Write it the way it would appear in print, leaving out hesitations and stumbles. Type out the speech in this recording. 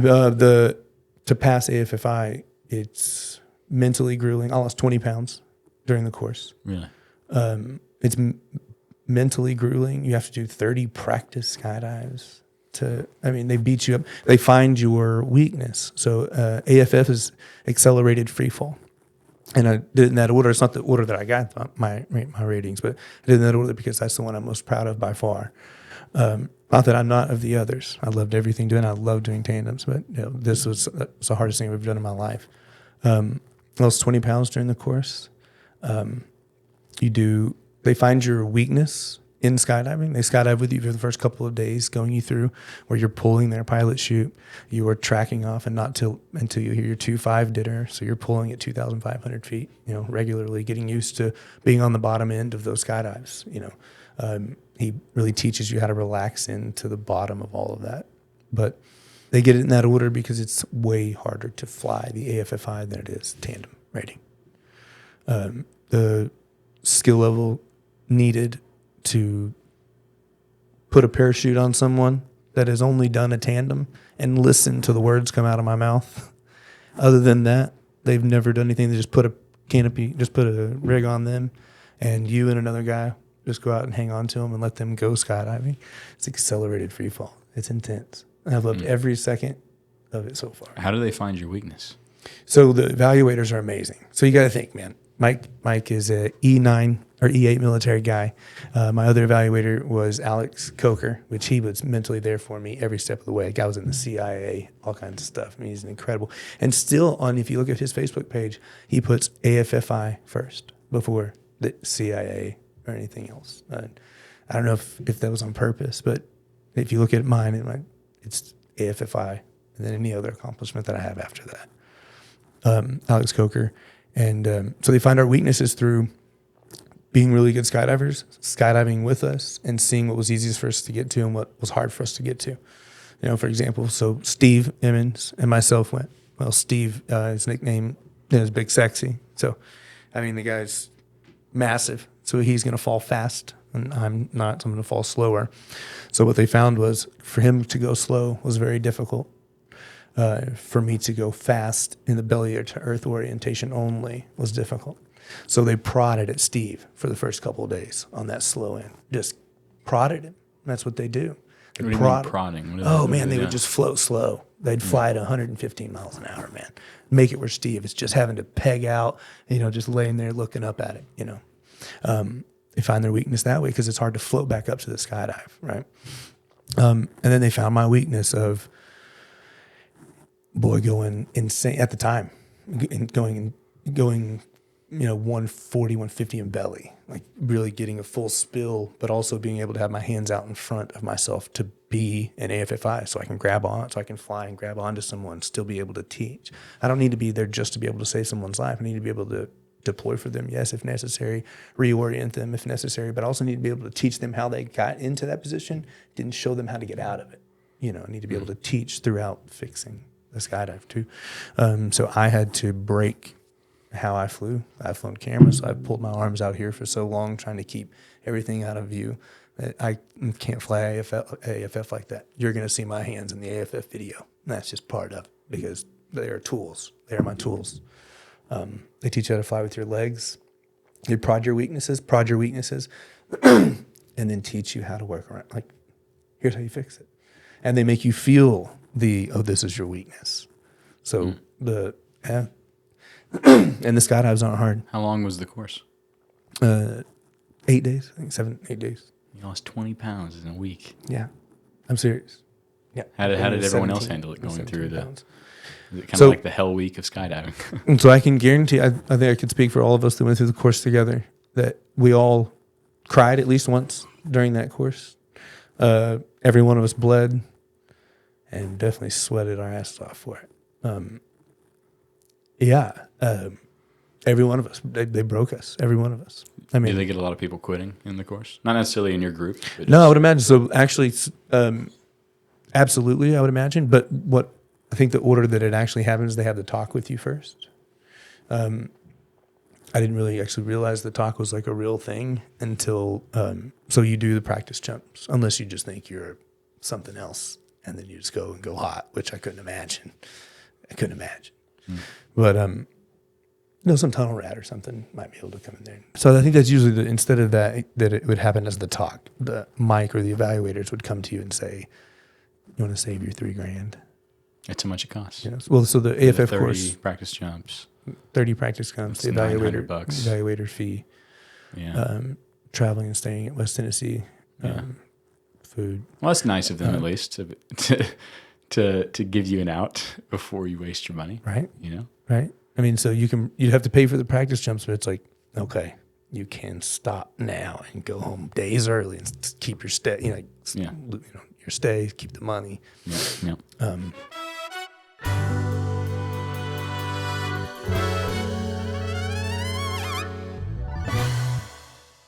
To pass AFF-I, it's mentally grueling. I lost 20 pounds during the course. Really? It's mentally grueling. You have to do 30 practice skydives. They beat you up. They find your weakness. So AFF is accelerated free fall. And I did it in that order. It's not the order that I got my ratings, but I did it in that order because that's the one I'm most proud of by far. Not that I'm not of the others. I loved everything doing. I love doing tandems, but this was the hardest thing we've done in my life. I lost 20 pounds during the course. They find your weakness in skydiving. They skydive with you for the first couple of days, going you through where you're pulling their pilot chute. You are tracking off, and not until you hear your 2.5 ditter. So you're pulling at 2,500 feet, regularly, getting used to being on the bottom end of those skydives. He really teaches you how to relax into the bottom of all of that. But they get it in that order because it's way harder to fly the AFF-I than it is tandem rating. The skill level needed to put a parachute on someone that has only done a tandem and listen to the words come out of my mouth. Other than that, they've never done anything. They just put a canopy, just put a rig on them, and you and another guy just go out and hang on to them and let them go skydiving. It's accelerated free fall. It's intense. And I've loved every second of it so far. How do they find your weakness? So the evaluators are amazing. So you got to think, man. Mike is a E9 or E8 military guy. My other evaluator was Alex Coker, which he was mentally there for me every step of the way. The guy was in the CIA, all kinds of stuff. I mean, he's incredible. And still if you look at his Facebook page, he puts AFF-I first before the CIA or anything else. I don't know if that was on purpose, but if you look at mine, it's AFF-I and then any other accomplishment that I have after that. Alex Coker. And so they find our weaknesses through being really good skydivers, skydiving with us, and seeing what was easiest for us to get to and what was hard for us to get to. For example, so Steve Emmons and myself went. Well, Steve, his nickname is Big Sexy. So, the guy's massive. So he's going to fall fast, and I'm not. So I'm going to fall slower. So what they found was for him to go slow was very difficult. For me to go fast in the belly to earth orientation only was difficult. So they prodded at Steve for the first couple of days on that slow end. Just prodded him. That's what they do. What do you mean prodding? They would just float slow. They'd fly at 115 miles an hour, man. Make it where Steve is just having to peg out, just laying there looking up at it, They find their weakness that way because it's hard to float back up to the skydive, right? And then they found my weakness of going insane at the time, going 140, 150 in belly, like really getting a full spill, but also being able to have my hands out in front of myself to be an AFF-I so I can grab on, so I can fly and grab onto someone, still be able to teach. I don't need to be there just to be able to save someone's life. I need to be able to deploy for them, yes, if necessary, reorient them if necessary, but I also need to be able to teach them how they got into that position, didn't show them how to get out of it. I need to be able to teach throughout fixing the skydive too. So I had to break how I flew. I've flown cameras. I've pulled my arms out here for so long trying to keep everything out of view that I can't fly AFF like that. You're going to see my hands in the AFF video. And that's just part of it because they are tools. They are my tools. They teach you how to fly with your legs. They prod your weaknesses, and then teach you how to work around. Like, here's how you fix it. And they make you feel this is your weakness. So and the skydives aren't hard. How long was the course? 8 days, I think 8 days. You lost 20 pounds in a week. Yeah, I'm serious. Yeah. How did everyone else handle it going through pounds. Is it kind of like the hell week of skydiving? And so I can guarantee, I think I can speak for all of us that went through the course together, that we all cried at least once during that course. Every one of us bled and definitely sweated our asses off for it. Every one of us, they broke us, every one of us. Do they get a lot of people quitting in the course? Not necessarily in your group. No, I would imagine. So actually, absolutely, I would imagine. But what I think the order that it actually happens, they have the talk with you first. I didn't really actually realize the talk was like a real thing until, so you do the practice jumps, unless you just think you're something else. and then you just go hot, which I couldn't imagine. But some tunnel rat or something might be able to come in there. So I think that's usually instead of that it would happen as the talk. The Mike or the evaluators would come to you and say, "You want to save your $3,000?" That's how much it costs. You know? Well, so the AFF 30 course, practice jumps. 30 practice comes, the evaluator fee, Yeah. traveling and staying at West Tennessee, Yeah. food. Well, that's nice of them at least to give you an out before you waste your money. Right. You know? Right. I mean, so you'd have to pay for the practice jumps, but it's like, okay, you can stop now and go home days early and keep your stay, your stay, keep the money. Yeah. Yeah.